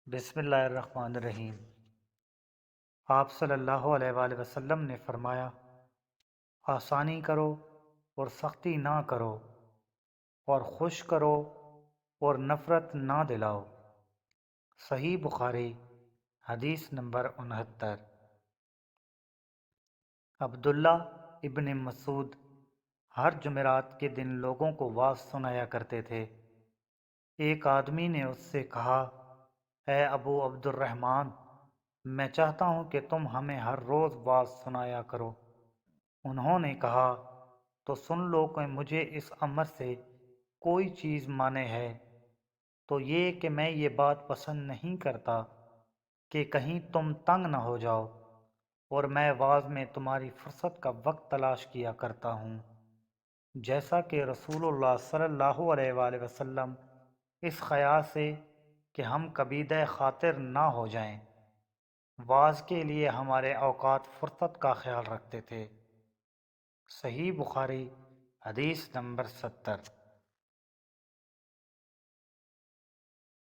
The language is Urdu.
بسم اللہ الرحمن الرحیم۔ آپ صلی اللہ علیہ وآلہ وسلم نے فرمایا، آسانی کرو اور سختی نہ کرو، اور خوش کرو اور نفرت نہ دلاؤ۔ صحیح بخاری حدیث نمبر 69۔ عبداللہ ابن مسعود ہر جمعرات کے دن لوگوں کو وعظ سنایا کرتے تھے۔ ایک آدمی نے اس سے کہا، اے ابو عبد الرحمن، میں چاہتا ہوں کہ تم ہمیں ہر روز وعظ سنایا کرو۔ انہوں نے کہا، تو سن لو کہ مجھے اس امر سے کوئی چیز مانع ہے تو یہ کہ میں یہ بات پسند نہیں کرتا کہ کہیں تم تنگ نہ ہو جاؤ، اور میں وعظ میں تمہاری فرصت کا وقت تلاش کیا کرتا ہوں، جیسا کہ رسول اللہ صلی اللہ علیہ وآلہ وسلم اس خیال سے کہ ہم کبیدہ خاطر نہ ہو جائیں، وعظ کے لیے ہمارے اوقات فرصت کا خیال رکھتے تھے۔ صحیح بخاری حدیث نمبر 70۔